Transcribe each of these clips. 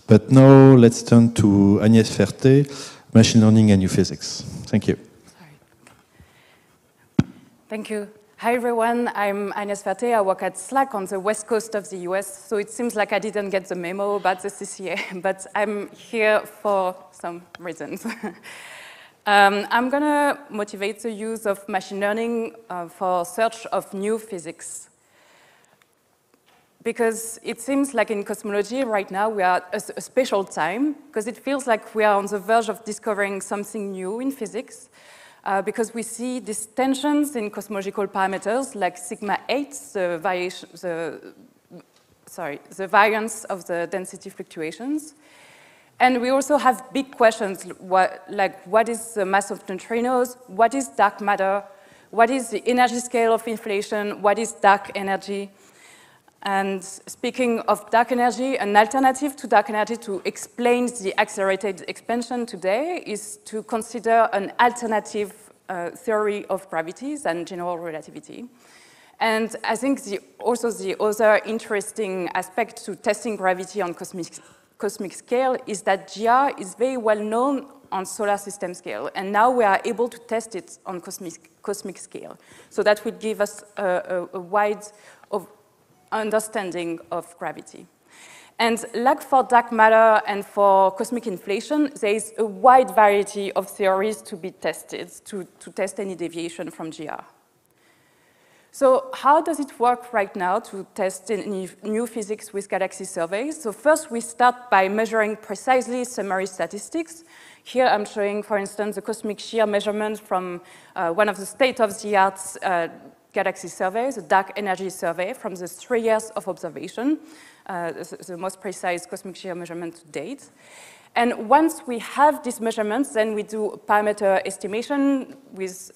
But now let's turn to Agnès Ferté, Machine Learning and New Physics. Thank you. Thank you. Hi, everyone. I'm Agnès Ferté. I work at Slack on the west coast of the US, so it seems like I didn't get the memo about the CCA, but I'm here for some reasons. I'm going to motivate the use of machine learning for search of new physics. Because it seems like in cosmology right now we are at a special time, because it feels like we are on the verge of discovering something new in physics, because we see these tensions in cosmological parameters like sigma 8, the variance of the density fluctuations. And we also have big questions like what is the mass of neutrinos, what is dark matter, what is the energy scale of inflation, what is dark energy. And speaking of dark energy, an alternative to dark energy to explain the accelerated expansion today is to consider an alternative theory of gravities and general relativity. And I think also the other interesting aspect to testing gravity on cosmic scale is that GR is very well known on solar system scale, and now we are able to test it on cosmic scale. So that will give us a wide understanding of gravity. And like for dark matter and for cosmic inflation, there is a wide variety of theories to be tested to test any deviation from GR. So how does it work right now to test any new physics with galaxy surveys? So first we start by measuring precisely summary statistics. Here I'm showing, for instance, the cosmic shear measurement from one of the state-of-the-art galaxy surveys, the dark energy survey from the 3 years of observation, the most precise cosmic shear measurement to date. And once we have these measurements, then we do parameter estimation with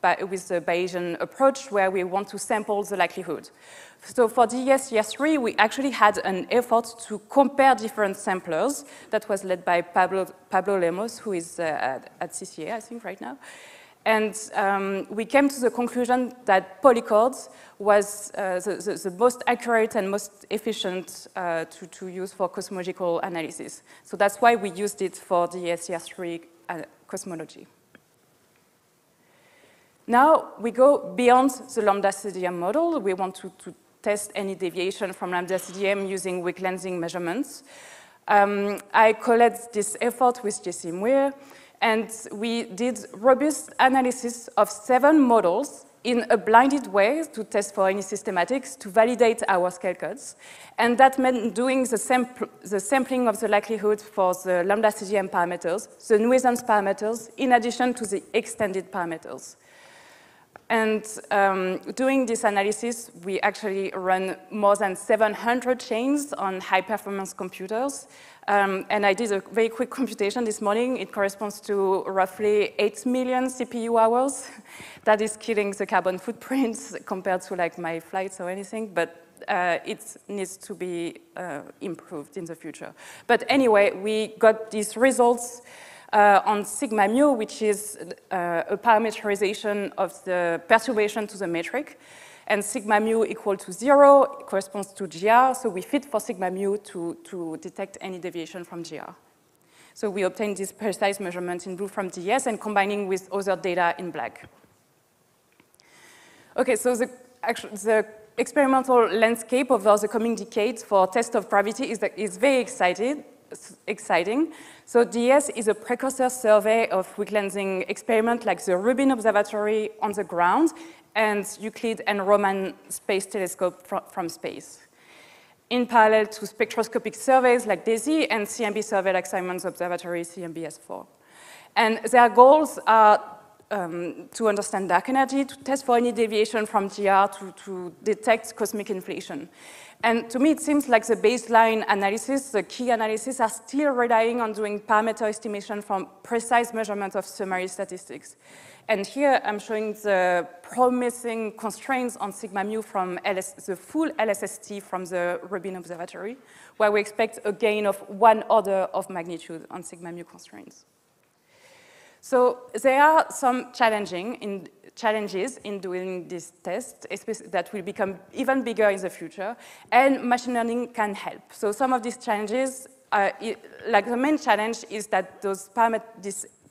the Bayesian approach, where we want to sample the likelihood. So for DES year 3, we actually had an effort to compare different samplers that was led by Pablo Lemos, who is at CCA, I think, right now. And we came to the conclusion that polychord was the most accurate and most efficient to use for cosmological analysis. So that's why we used it for DES year 3 cosmology. Now we go beyond the lambda CDM model. We want to test any deviation from lambda CDM using weak lensing measurements. I collect this effort with Jessie Muir, and we did robust analysis of 7 models in a blinded way to test for any systematics to validate our scale codes. And that meant doing the sampling of the likelihood for the lambda CDM parameters, the nuisance parameters, in addition to the extended parameters. And doing this analysis, we actually run more than 700 chains on high-performance computers. And I did a very quick computation this morning. It corresponds to roughly 8 million CPU hours. That is killing the carbon footprint compared to like my flights or anything, but it needs to be improved in the future. But anyway, we got these results on sigma mu, which is a parameterization of the perturbation to the metric. And sigma mu equal to 0 corresponds to GR, so we fit for sigma mu to detect any deviation from GR. So we obtained this precise measurement in blue from DES and combining with other data in black. Okay, so the experimental landscape over the coming decades for test of gravity is very exciting. So DES is a precursor survey of weak lensing experiment like the Rubin Observatory on the ground and Euclid and Raman Space Telescope from space. In parallel to spectroscopic surveys like DESI and CMB survey like Simon's Observatory, CMB-S4. And their goals are to understand dark energy, to test for any deviation from GR, to detect cosmic inflation. And to me, it seems like the baseline analysis, the key analysis, are still relying on doing parameter estimation from precise measurement of summary statistics. And here I'm showing the promising constraints on sigma mu from the full LSST from the Rubin Observatory, where we expect a gain of 1 order of magnitude on sigma mu constraints. So there are some challenges in doing this test, that will become even bigger in the future, and machine learning can help. So some of these challenges like the main challenge is that this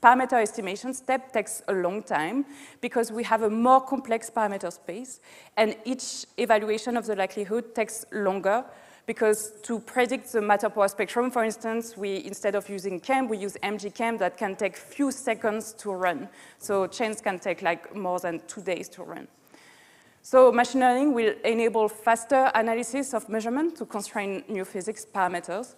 parameter estimation step takes a long time because we have a more complex parameter space, and each evaluation of the likelihood takes longer because to predict the matter power spectrum, for instance, instead of using CAM, we use MGCAM that can take few seconds to run. So chains can take like more than 2 days to run. So machine learning will enable faster analysis of measurement to constrain new physics parameters.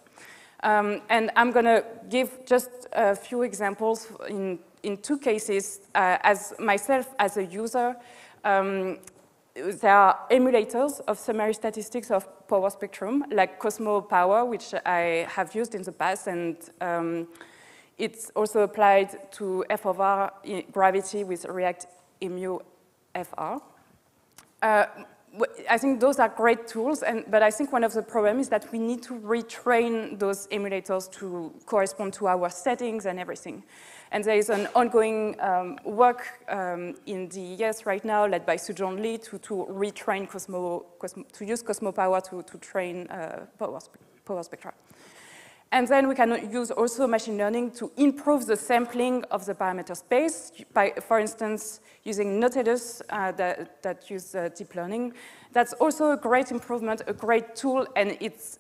And I'm going to give just a few examples in 2 cases. As myself, as a user, there are emulators of summary statistics of power spectrum, like Cosmo Power, which I have used in the past, and it's also applied to F/R gravity with React EMU FR. I think those are great tools, but I think one of the problems is that we need to retrain those emulators to correspond to our settings and everything. And there is an ongoing work in the US right now, led by Sujong Lee, to retrain to use Cosmo Power to train power spectra. And then we can use also machine learning to improve the sampling of the parameter space by, for instance, using Nautilus that use deep learning. That's also a great improvement, a great tool, and it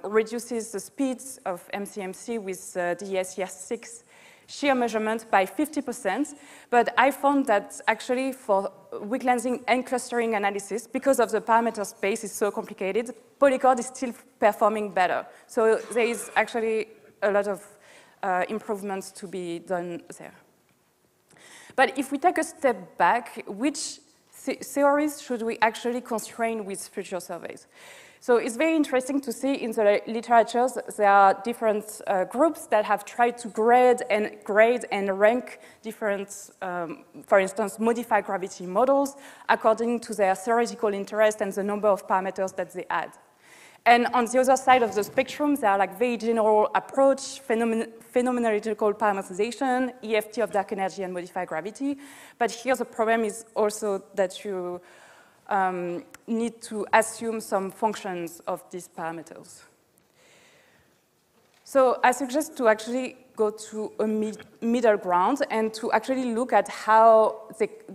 reduces the speeds of MCMC with DES-6 shear measurement by 50%. But I found that actually for weak lensing and clustering analysis, because of the parameter space is so complicated, Polychord is still performing better. So there is actually a lot of improvements to be done there. But if we take a step back, which theories should we actually constrain with future surveys? So it's very interesting to see in the literature there are different groups that have tried to grade and rank different, for instance, modified gravity models according to their theoretical interest and the number of parameters that they add. And on the other side of the spectrum, there are like very general approach, phenomenological parameterization, EFT of dark energy and modified gravity. But here the problem is also that you need to assume some functions of these parameters. So I suggest to actually go to a middle ground and to actually look at how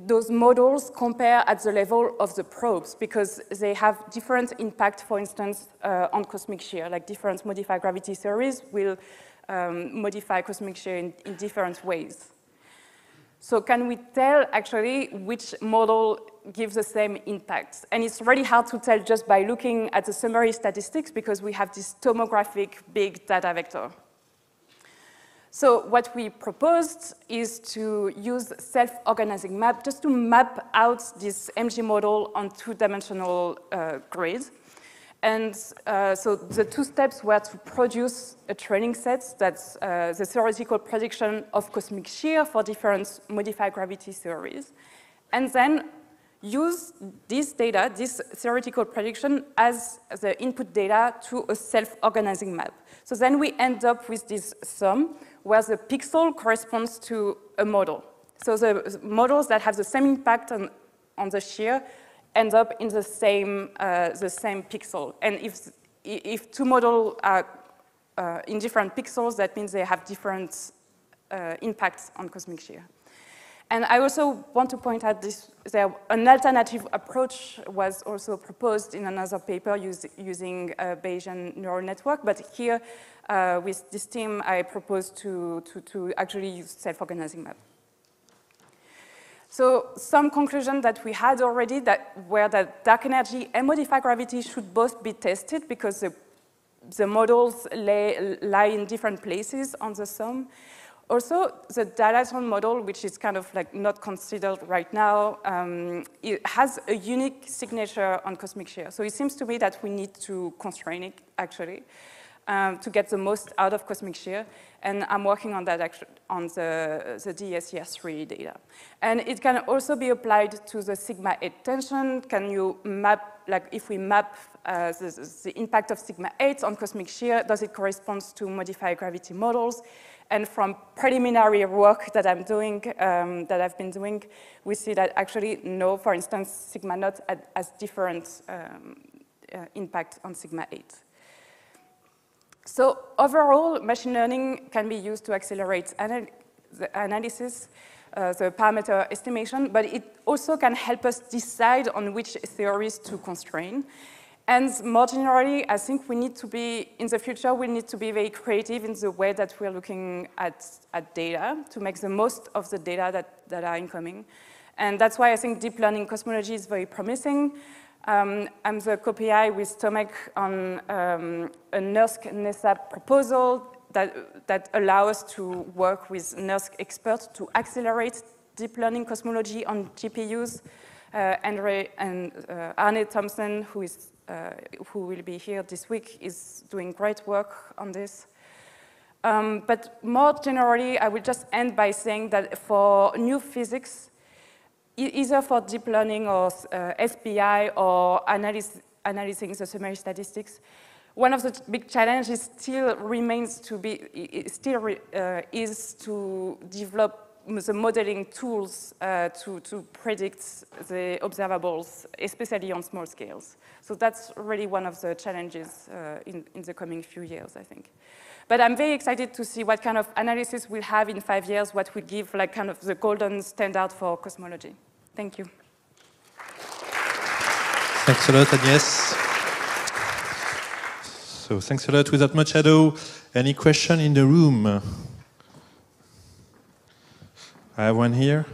those models compare at the level of the probes, because they have different impact, for instance, on cosmic shear, like different modified gravity theories will modify cosmic shear in different ways. So can we tell actually which model gives the same impact? And it's really hard to tell just by looking at the summary statistics because we have this tomographic big data vector. So what we proposed is to use self-organizing map just to map out this MG model on 2-dimensional grid. And so the 2 steps were to produce a training set that's the theoretical prediction of cosmic shear for different modified gravity theories, and then use this data, this theoretical prediction, as the input data to a self-organizing map. So then we end up with this sum where the pixel corresponds to a model. So the models that have the same impact on the shear end up in the same pixel. And if 2 models are in different pixels, that means they have different impacts on cosmic shear. And I also want to point out an alternative approach was also proposed in another paper using a Bayesian neural network. But here, with this team, I propose to actually use self-organizing map. So some conclusion that we had already were that dark energy and modified gravity should both be tested because the models lie in different places on the sum. Also, the dilaton model, which is kind of like not considered right now, it has a unique signature on cosmic shear. So it seems to me that we need to constrain it, actually, to get the most out of cosmic shear. And I'm working on that on the DES-3 data. And it can also be applied to the sigma 8 tension. Can you map, like if we map the impact of sigma 8 on cosmic shear, does it correspond to modified gravity models? And from preliminary work that I'm doing, that I've been doing, we see that actually no, for instance, sigma naught has different impact on sigma 8. So overall, machine learning can be used to accelerate the analysis, the parameter estimation, but it also can help us decide on which theories to constrain. And more generally, I think we need to be, in the future, we need to be very creative in the way that we're looking at data to make the most of the data that are incoming. And that's why I think deep learning cosmology is very promising. I'm the co-PI with Tomek on a NERSC-NESA proposal that allows us to work with NERSC experts to accelerate deep learning cosmology on GPUs. And Arne Thompson, who will be here this week, is doing great work on this. But more generally, I will just end by saying that for new physics, either for deep learning or SPI or analyzing the summary statistics, one of the big challenges still remains to be, is to develop the modeling tools to predict the observables, especially on small scales. So that's really one of the challenges in the coming few years, I think. But I'm very excited to see what kind of analysis we'll have in 5 years, what will give like kind of the golden standard for cosmology. Thank you. Thanks a lot, Agnès. So thanks a lot. Without much ado, any question in the room? I have one here.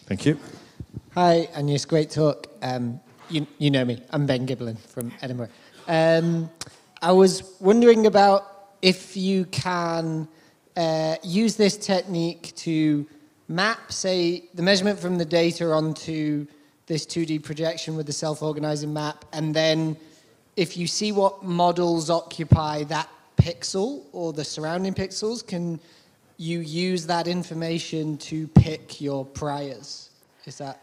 Thank you. Hi, Agnès, great talk. You know me, I'm Ben Giblin from Edinburgh. I was wondering about if you can use this technique to map, say, the measurement from the data onto this 2D projection with the self-organizing map, and then if you see what models occupy that pixel or the surrounding pixels, can you use that information to pick your priors? Is that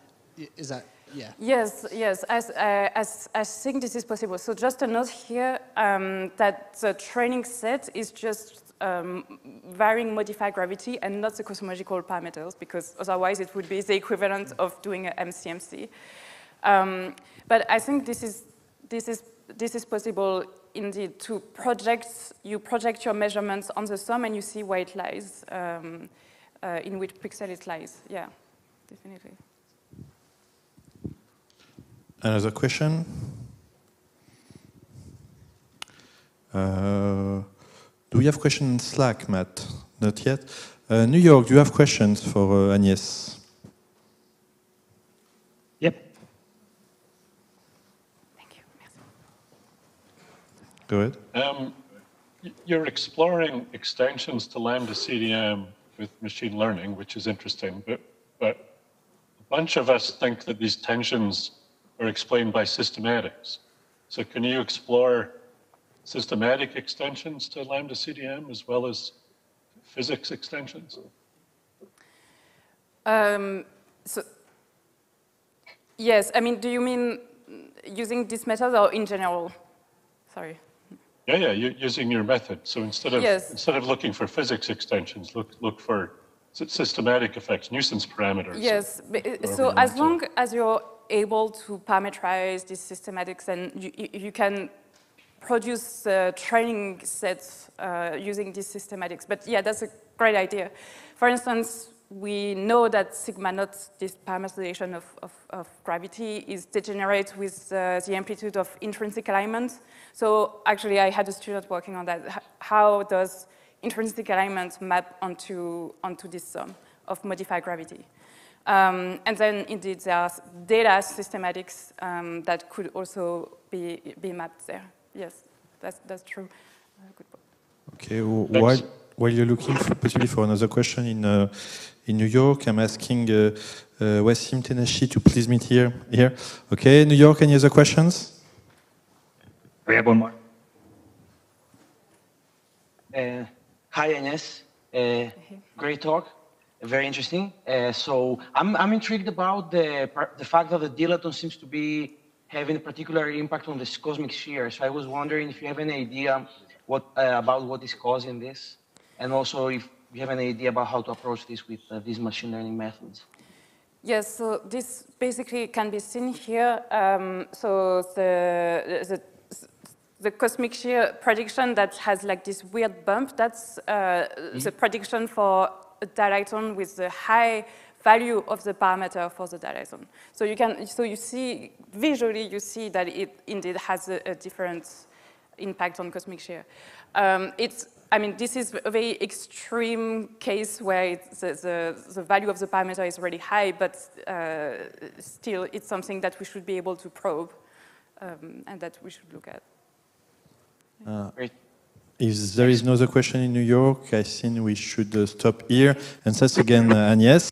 yeah? Yes, yes. I think this is possible. So just a note here that the training set is just varying modified gravity and not the cosmological parameters, because otherwise it would be the equivalent of doing an MCMC. But I think this is possible indeed to project. You project your measurements on the sum and you see where it lies, in which pixel it lies. Yeah, definitely. Another question? Do we have questions in Slack, Matt? Not yet. New York, do you have questions for Agnès? Yep. Thank you. Go ahead. You're exploring extensions to Lambda CDM with machine learning, which is interesting, but a bunch of us think that these tensions are explained by systematics. So can you explore systematic extensions to Lambda CDM as well as physics extensions? So, yes, I mean, do you mean using this method or in general? Sorry. Yeah, using your method. So instead of looking for physics extensions, look for systematic effects, nuisance parameters. Yes, so as long as you're able to parameterize these systematics, and you can produce training sets using these systematics. But yeah, that's a great idea. For instance, we know that sigma naught, this parameterization of gravity, is degenerate with the amplitude of intrinsic alignment. So actually, I had a student working on that. How does intrinsic alignment map onto this sum of modified gravity? And then indeed, there are data systematics that could also be mapped there. Yes, that's true. Good point. Okay, while you're looking possibly for another question in New York, I'm asking Wassim Tenashi to please meet here. Okay, New York, any other questions? We have one more. Hi, Agnès. Great talk. Very interesting. So I'm intrigued about the fact that the dilaton seems to be having a particular impact on this cosmic sphere. So I was wondering if you have any idea about what is causing this, and also if you have any idea about how to approach this with these machine learning methods. Yes, so this basically can be seen here. So the cosmic shear prediction that has like this weird bump, that's the prediction for a dilaton with the high value of the parameter for the dilaton. So you see, visually you see that it indeed has a different impact on cosmic shear. I mean, this is a very extreme case where the value of the parameter is really high, but still it's something that we should be able to probe and that we should look at. Great. If there is no other question in New York, I think we should stop here. And thanks again, Agnès.